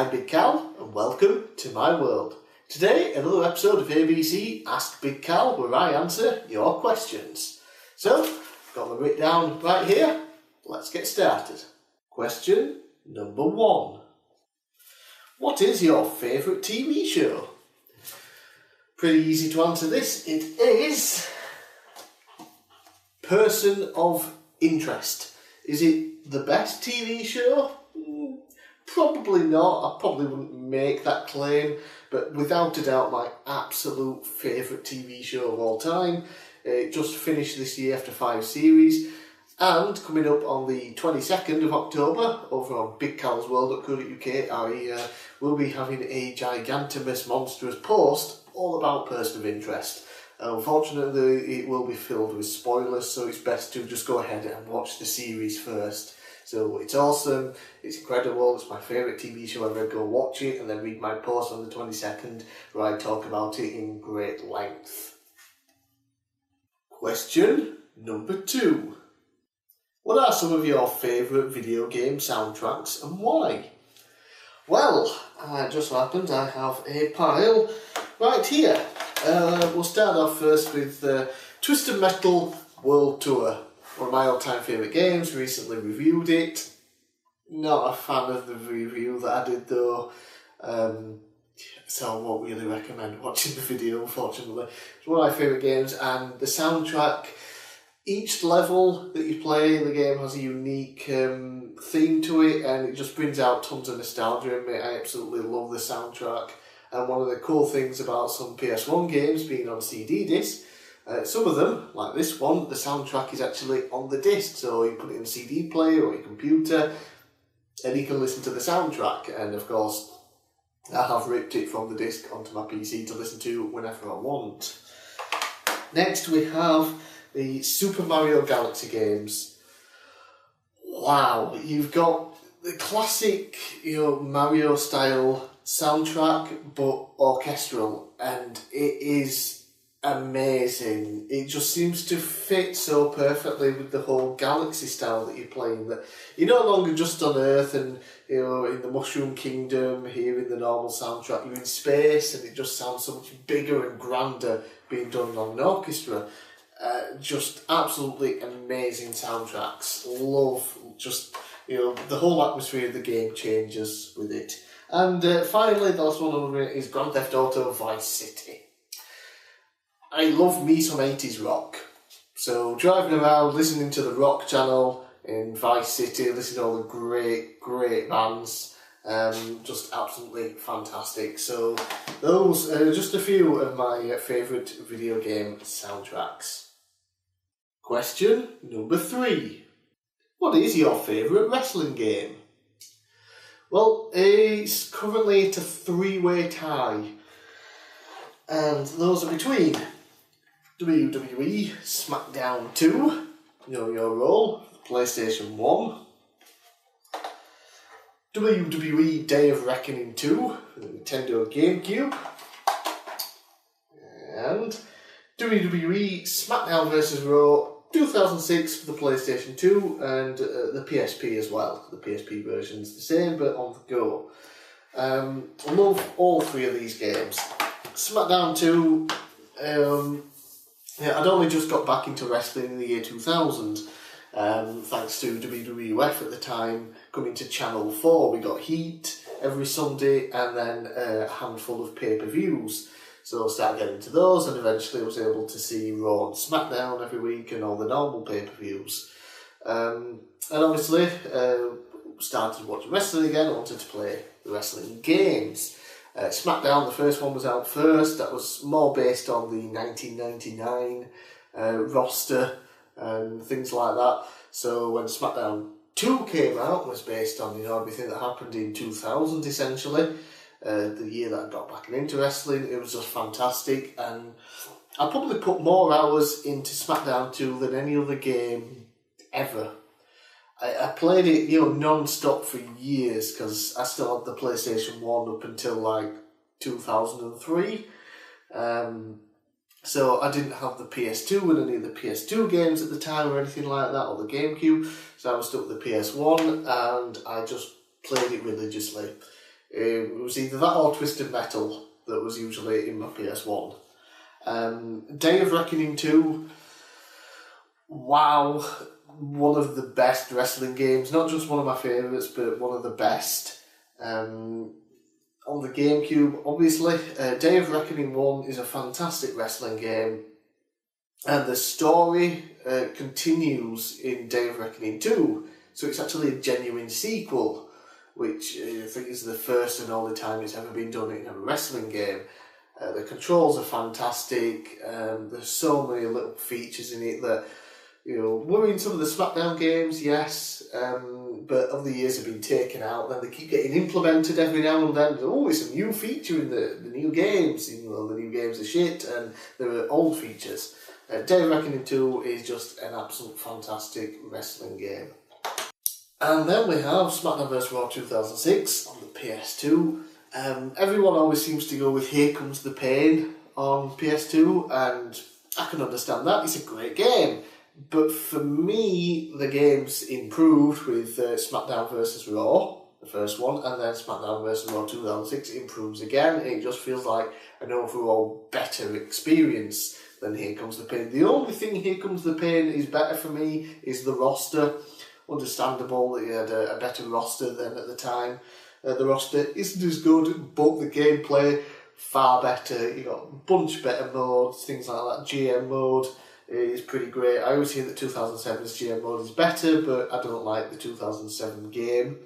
I'm Big Cal and welcome to my world. Today, another episode of ABC Ask Big Cal where I answer your questions. So, got them written down right here. Let's get started. Question number 1. What is your favourite TV show? Pretty easy to answer this. It is Person of Interest. Is it the best TV show? Probably not. I probably wouldn't make that claim, but without a doubt my absolute favourite TV show of all time. It just finished this year after 5 series, and coming up on the 22nd of October over on bigcalsworld.co.uk I will be having a gigantimous monstrous post all about Person of Interest. Unfortunately it will be filled with spoilers, so it's best to just go ahead and watch the series first. So it's awesome, it's incredible, it's my favourite TV show ever. Go watch it and then read my post on the 22nd where I talk about it in great length. Question number 2. What are some of your favourite video game soundtracks and why? Well, it just so happens I have a pile right here. We'll start off first with Twisted Metal World Tour. One of my all-time favourite games, recently reviewed it. Not a fan of the review that I did though, so I won't really recommend watching the video, unfortunately. It's one of my favourite games, and the soundtrack, each level that you play in the game has a unique theme to it, and it just brings out tons of nostalgia in me. I absolutely love the soundtrack, and one of the cool things about some PS1 games being on CD disc, some of them, like this one, the soundtrack is actually on the disc, so you put it in a CD player or your computer and you can listen to the soundtrack. And of course I have ripped it from the disc onto my PC to listen to whenever I want. Next we have the Super Mario Galaxy games. Wow, you've got the classic, Mario style soundtrack but orchestral, and it is amazing. It just seems to fit so perfectly with the whole galaxy style that you're playing, that you're no longer just on Earth and in the Mushroom Kingdom here in the normal soundtrack. You're in space and it just sounds so much bigger and grander being done on an orchestra. Just absolutely amazing soundtracks. Love just the whole atmosphere of the game changes with it. And finally, the last one over it is Grand Theft Auto Vice City. I love me some 80s rock. So driving around, listening to the rock channel in Vice City, listening to all the great bands, just absolutely fantastic. So those are just a few of my favourite video game soundtracks. Question number 3. What is your favourite wrestling game? Well, it's currently at a 3-way tie, and those are between WWE SmackDown 2, Know Your Role, PlayStation 1, WWE Day of Reckoning 2, for the Nintendo GameCube, and WWE SmackDown vs Raw 2006 for the PlayStation 2 and the PSP as well. The PSP version's the same but on the go. I love all 3 of these games. SmackDown 2, I'd only just got back into wrestling in the year 2000, thanks to WWF at the time coming to Channel 4. We got Heat every Sunday and then a handful of pay-per-views. So I started getting into those, and eventually I was able to see Raw and SmackDown every week and all the normal pay-per-views. And obviously, started watching wrestling again. I wanted to play the wrestling games. SmackDown, the first one was out first. That was more based on the 1999 roster and things like that. So when SmackDown 2 came out, it was based on everything that happened in 2000 essentially. The year that I got back into wrestling, it was just fantastic, and I probably put more hours into SmackDown 2 than any other game ever. I played it, non-stop for years because I still had the PlayStation 1 up until like 2003. So I didn't have the PS2 and any of the PS2 games at the time or anything like that, or the GameCube. So I was stuck with the PS1 and I just played it religiously. It was either that or Twisted Metal that was usually in my PS1. Day of Reckoning 2, wow, one of the best wrestling games, not just one of my favourites, but one of the best. On the GameCube, obviously, Day of Reckoning 1 is a fantastic wrestling game, and the story continues in Day of Reckoning 2, so it's actually a genuine sequel, which I think is the first and only time it's ever been done in a wrestling game. The controls are fantastic. There's so many little features in it that, were in some of the SmackDown games, yes, but over the years have been taken out. Then they keep getting implemented every now and then. Oh, it's a new feature in the new games, even though the new games are shit and there are old features. Day of Reckoning 2 is just an absolute fantastic wrestling game. And then we have SmackDown vs. Raw 2006 on the PS2. Everyone always seems to go with Here Comes the Pain on PS2, and I can understand that. It's a great game. But for me, the game's improved with SmackDown vs. Raw, the first one, and then SmackDown vs. Raw 2006 improves again. It just feels like an overall better experience than Here Comes the Pain. The only thing Here Comes the Pain is better for me is the roster. Understandable that you had a better roster than at the time. The roster isn't as good, but the gameplay far better. You got a bunch better modes, things like that. GM mode is pretty great. I always hear that 2007's GM mode is better, but I don't like the 2007 game.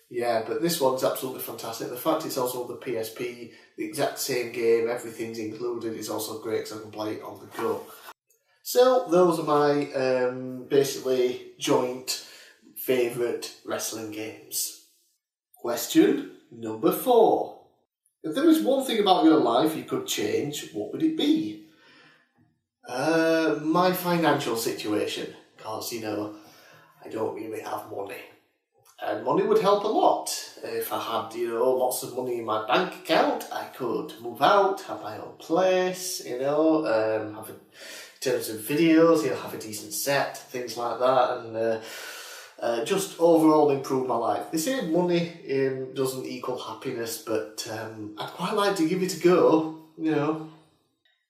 Yeah, but this one's absolutely fantastic. The fact it's also on the PSP, the exact same game, everything's included, is also great because I can play it on the go. So, those are my basically joint favourite wrestling games. Question number 4. If there was one thing about your life you could change, what would it be? My financial situation. Because, I don't really have money. And money would help a lot. If I had, lots of money in my bank account, I could move out, have my own place, have a... In terms of videos, have a decent set, things like that, and just overall improve my life. They say money doesn't equal happiness, but I'd quite like to give it a go,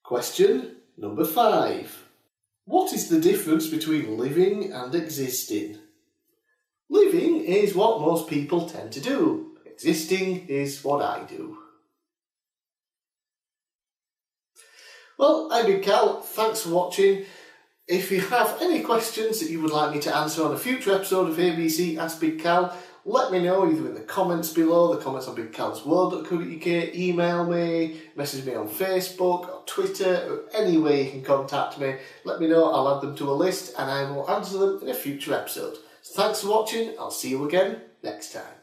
Question number 5. What is the difference between living and existing? Living is what most people tend to do. Existing is what I do. Well, I'm bigcal. Thanks for watching. If you have any questions that you would like me to answer on a future episode of ABC Ask bigcal, let me know either in the comments below, the comments on bigcalsworld.co.uk, email me, message me on Facebook or Twitter, or any way you can contact me. Let me know, I'll add them to a list and I will answer them in a future episode. So thanks for watching, I'll see you again next time.